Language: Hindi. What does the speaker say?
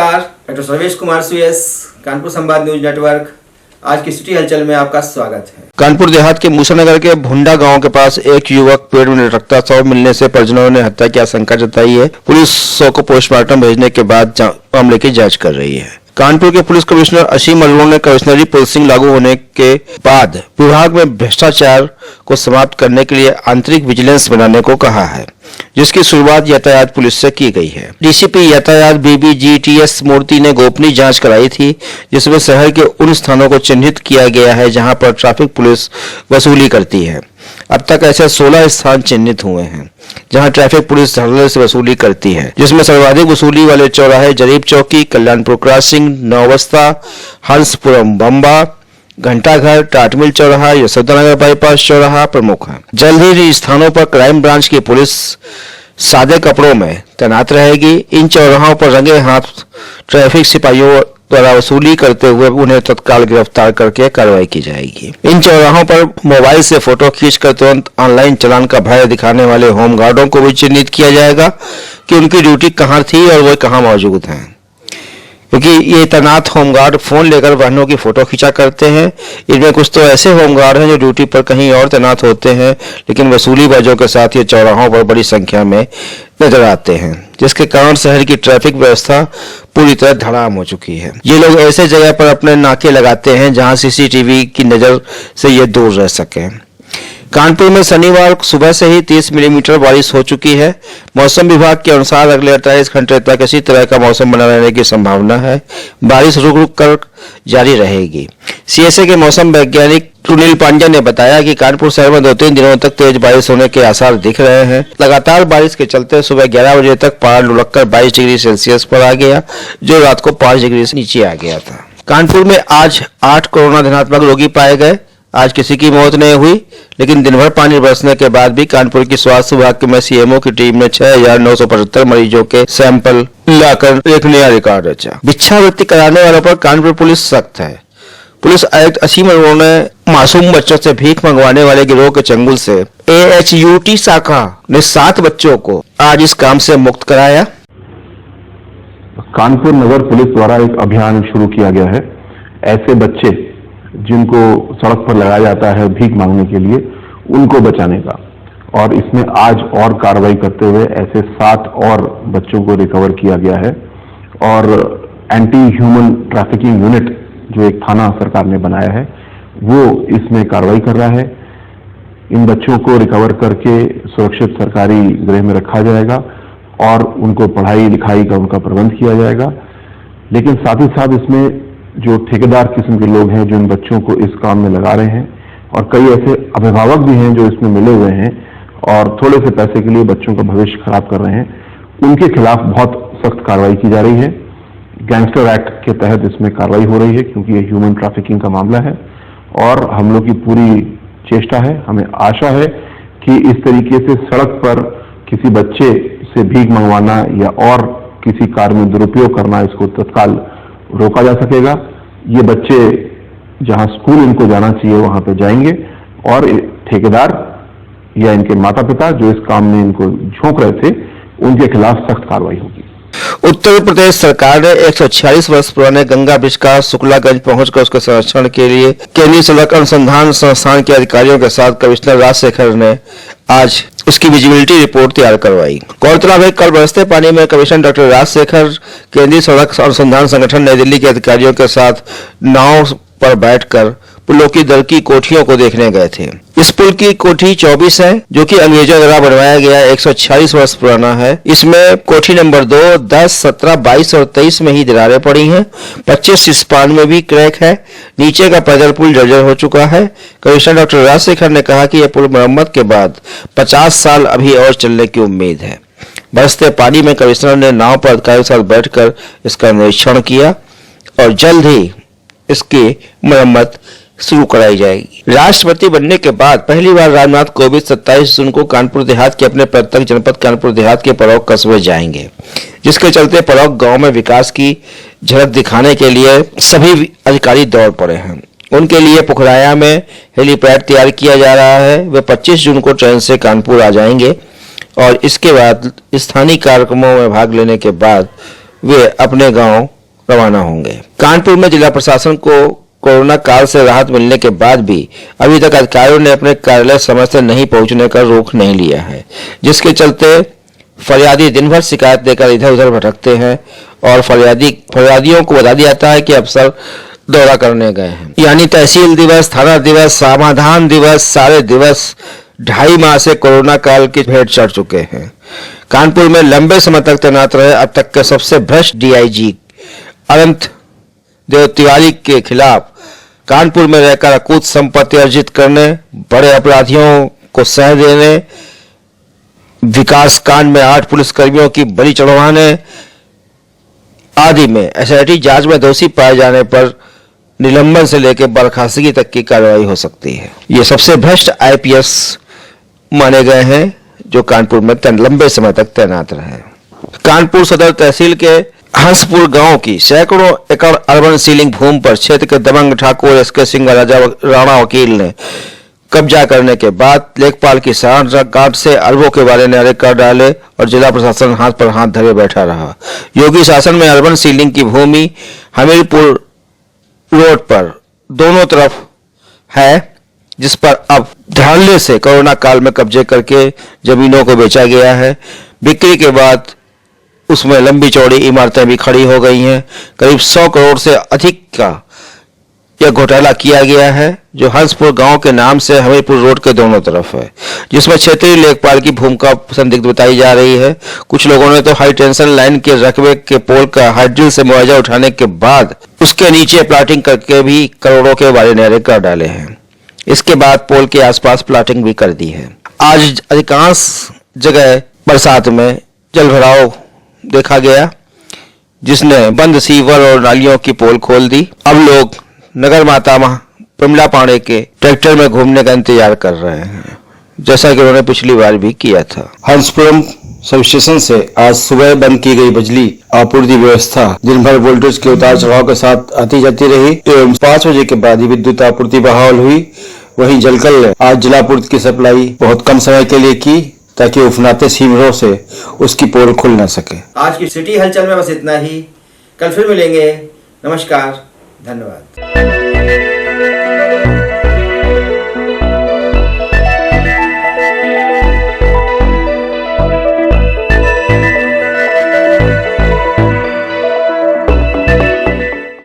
नमस्कार, डॉक्टर सर्वेश कुमार सुयस, कानपुर संवाद न्यूज नेटवर्क। आज की सिटी हलचल में आपका स्वागत है। कानपुर देहात के मूसानगर के भुंडा गांव के पास एक युवक पेड़ में लटकता शव मिलने से परिजनों ने हत्या की आशंका जताई है। पुलिस शव को पोस्टमार्टम भेजने के बाद मामले की जांच कर रही है। कानपुर के पुलिस कमिश्नर असीम अरोड़ा ने कमिश्नरी पुलिसिंग लागू होने के बाद विभाग में भ्रष्टाचार को समाप्त करने के लिए आंतरिक विजिलेंस बनाने को कहा है, जिसकी शुरुआत यातायात पुलिस से की गई है। डीसीपी यातायात BBGTS मूर्ति ने गोपनीय जांच कराई थी, जिसमें शहर के उन स्थानों को चिन्हित किया गया है जहां पर ट्रैफिक पुलिस वसूली करती है। अब तक ऐसे 16 स्थान चिन्हित हुए हैं जहां ट्रैफिक पुलिस धड़ल्ले से वसूली करती है, जिसमें सर्वाधिक वसूली वाले चौराहे जरीब चौकी, कल्याणपुर क्रॉसिंग, नौवस्ता, हंसपुरम बम्बा, घंटाघर, टाटमिल चौराहा, यशोदानगर बाईपास चौराहा प्रमुख है। जल्द ही इन स्थानों पर क्राइम ब्रांच की पुलिस सादे कपड़ों में तैनात रहेगी। इन चौराहों पर रंगे हाथ ट्रैफिक सिपाहियों द्वारा वसूली करते हुए उन्हें तत्काल गिरफ्तार करके कार्रवाई की जाएगी। इन चौराहों पर मोबाइल से फोटो खींचकर तुरंत ऑनलाइन चालान का भय दिखाने वाले होमगार्डों को भी चिन्हित किया जाएगा कि उनकी ड्यूटी कहां थी और वे कहां मौजूद हैं, क्योंकि ये तैनात होमगार्ड फोन लेकर वाहनों की फोटो खींचा करते हैं। इनमें कुछ तो ऐसे होमगार्ड हैं जो ड्यूटी पर कहीं और तैनात होते हैं, लेकिन वसूली बाजों के साथ ये चौराहों पर बड़ी संख्या में नजर आते हैं, जिसके कारण शहर की ट्रैफिक व्यवस्था पूरी तरह धड़ाम हो चुकी है। ये लोग ऐसे जगह पर अपने नाके लगाते हैं जहां CCTV की नजर से ये दूर रह सके। कानपुर में शनिवार सुबह से ही 30 मिलीमीटर बारिश हो चुकी है। मौसम विभाग के अनुसार अगले 48 घंटे तक इसी तरह का मौसम बना रहने की संभावना है। बारिश रुक रुक कर जारी रहेगी। CSA के मौसम वैज्ञानिक सुनील पांड्या ने बताया कि कानपुर शहर में 2-3 दिनों तक तेज बारिश होने के आसार दिख रहे हैं। लगातार बारिश के चलते सुबह 11 बजे तक पारा लुढ़ककर 22 डिग्री सेल्सियस पर आ गया, जो रात को 5 डिग्री से नीचे आ गया था। कानपुर में आज 8 कोरोना धनात्मक रोगी पाए गए। आज किसी की मौत नहीं हुई, लेकिन दिन भर पानी बरसने के बाद भी कानपुर की स्वास्थ्य विभाग में CMO की टीम ने 6,975 मरीजों के सैंपल लाकर एक नया रिकॉर्ड रचा। भिक्षावृत्ति कराने वालों पर कानपुर पुलिस सख्त है। पुलिस आयुक्त असीम अरोड़ा ने मासूम बच्चों से भीख मंगवाने वाले गिरोह के चंगुल से AHUT शाखा ने 7 बच्चों को आज इस काम से मुक्त कराया। कानपुर नगर पुलिस द्वारा एक अभियान शुरू किया गया है। ऐसे बच्चे जिनको सड़क पर लगाया जाता है भीख मांगने के लिए, उनको बचाने का, और इसमें आज और कार्रवाई करते हुए ऐसे 7 और बच्चों को रिकवर किया गया है। और एंटी ह्यूमन ट्रैफिकिंग यूनिट जो एक थाना सरकार ने बनाया है, वो इसमें कार्रवाई कर रहा है। इन बच्चों को रिकवर करके सुरक्षित सरकारी गृह में रखा जाएगा और उनको पढ़ाई लिखाई का उनका प्रबंध किया जाएगा। लेकिन साथ ही साथ इसमें जो ठेकेदार किस्म के लोग हैं जो इन बच्चों को इस काम में लगा रहे हैं, और कई ऐसे अभिभावक भी हैं जो इसमें मिले हुए हैं और थोड़े से पैसे के लिए बच्चों का भविष्य खराब कर रहे हैं, उनके खिलाफ बहुत सख्त कार्रवाई की जा रही है। गैंगस्टर एक्ट के तहत इसमें कार्रवाई हो रही है, क्योंकि ये ह्यूमन ट्रैफिकिंग का मामला है। और हम लोग की पूरी चेष्टा है, हमें आशा है कि इस तरीके से सड़क पर किसी बच्चे से भीख मंगवाना या और किसी कार्य में दुरुपयोग करना, इसको तत्काल रोका जा सकेगा। ये बच्चे जहां स्कूल इनको जाना चाहिए वहां पे जाएंगे, और ठेकेदार या इनके माता पिता जो इस काम में इनको झोंक रहे थे, उनके खिलाफ सख्त कार्रवाई होगी। उत्तर प्रदेश सरकार ने 146 वर्ष पुराने गंगा ब्रिज का शुक्लागंज पहुंचकर उसके संरक्षण के लिए केंद्रीय सड़क अनुसंधान संस्थान के अधिकारियों के साथ कमिश्नर राजशेखर ने आज उसकी विजिबिलिटी रिपोर्ट तैयार करवाई। गौरतलब है, कल बरसते पानी में कमिश्नर डॉक्टर राजशेखर केंद्रीय सड़क अनुसंधान संगठन नई दिल्ली के अधिकारियों के साथ नाव पर बैठकर पुलों की दर की कोठियों को देखने गए थे। इस पुल की कोठी 24 है, जो कि अंग्रेजों द्वारा बनवाया गया 146 वर्ष पुराना है। इसमें कोठी नंबर 2, 10, 17, 22 और 23 में ही दरारें पड़ी हैं। 25 स्पान में भी क्रैक है। नीचे का पैदल पुल जर्जर हो चुका है। कमिश्नर डॉक्टर राजशेखर ने कहा कि यह पुल मरम्मत के बाद 50 साल अभी और चलने की उम्मीद है। बरसते पानी में कमिश्नर ने नाव पर अधिकारियों के साथ बैठकर इसका निरीक्षण किया और जल्द ही इसकी मरम्मत शुरू कराई जाएगी। राष्ट्रपति बनने के बाद पहली बार रामनाथ कोविंद 27 जून को कानपुर देहात के अपने पैतृक जनपद कानपुर देहात के परौक कस्बे जाएंगे, जिसके चलते परौक गांव में विकास की झलक दिखाने के लिए सभी अधिकारी दौड़ पड़े हैं। उनके लिए पुखराया में हेलीपैड तैयार किया जा रहा है। वे 25 जून को ट्रेन से कानपुर आ जाएंगे और इसके बाद स्थानीय कार्यक्रमों में भाग लेने के बाद वे अपने गांव रवाना होंगे। कानपुर में जिला प्रशासन को कोरोना काल से राहत मिलने के बाद भी अभी तक अधिकारियों ने अपने कार्यालय समय से नहीं पहुंचने का रोक नहीं लिया है, जिसके चलते फरियादी दिन भर शिकायत देकर इधर उधर भटकते हैं और फरियादियों को बता दिया जाता है कि अफसर दौरा करने गए हैं। यानी तहसील दिवस, थाना दिवस, समाधान दिवस, सारे दिवस 2.5 माह से कोरोना काल की भेंट चढ़ चुके हैं। कानपुर में लंबे समय तक तैनात रहे अब तक के सबसे भ्रष्ट डीआईजी अनंत देव तिवारी के खिलाफ कानपुर में रहकर अकूत संपत्ति अर्जित करने, बड़े अपराधियों को सह देने, विकास कांड में 8 पुलिसकर्मियों की बलि चढ़वाने आदि में एसआईटी जांच में दोषी पाए जाने पर निलंबन से लेकर बर्खास्तगी तक की कार्रवाई हो सकती है। ये सबसे भ्रष्ट आईपीएस माने गए हैं जो कानपुर में लंबे समय तक तैनात रहे। कानपुर सदर तहसील के हंसपुर गांव की सैकड़ों एकड़ अर्बन सीलिंग भूमि पर क्षेत्र के दबंग ठाकुर एसके सिंह राणा वकील ने कब्जा करने के बाद लेखपाल की सांठगांठ से अरबों के वाले न्यारे कर डाले और जिला प्रशासन हाथ पर हाथ धरे बैठा रहा। योगी शासन में अर्बन सीलिंग की भूमि हमीरपुर रोड पर दोनों तरफ है, जिस पर अब धड़ल्ले से कोरोना काल में कब्जे करके जमीनों को बेचा गया है। बिक्री के बाद उसमें लंबी चौड़ी इमारतें भी खड़ी हो गई हैं। करीब 100 करोड़ से अधिक का यह घोटाला किया गया है, जो हंसपुर गांव के नाम से हमीरपुर रोड के दोनों तरफ है, जिसमें क्षेत्रीय लेखपाल की भूमिका संदिग्ध बताई जा रही है। कुछ लोगों ने तो हाई टेंशन लाइन के रकबे के पोल का हाइड्रिल से मुआवजा उठाने के बाद उसके नीचे प्लाटिंग करके भी करोड़ों के वाले न्यारे कर डाले हैं। इसके बाद पोल के आसपास प्लाटिंग भी कर दी है। आज अधिकांश जगह बरसात में जलभराव देखा गया, जिसने बंद सीवर और नालियों की पोल खोल दी। अब लोग नगर माता प्रमिला पांडे के ट्रैक्टर में घूमने का इंतजार कर रहे हैं, जैसा कि उन्होंने पिछली बार भी किया था। हंसपुरम सब स्टेशन से आज सुबह बंद की गई बिजली आपूर्ति व्यवस्था दिन भर वोल्टेज के उतार चढ़ाव के साथ आती जाती रही एवं 5 बजे के बाद ही विद्युत आपूर्ति बहाल हुई। वहीं जलकल ने आज जलापूर्ति की सप्लाई बहुत कम समय के लिए की, ताकि उफनाते सीवरों से उसकी पोल खुल न सके। आज की सिटी हलचल में बस इतना ही। कल फिर मिलेंगे। नमस्कार, धन्यवाद।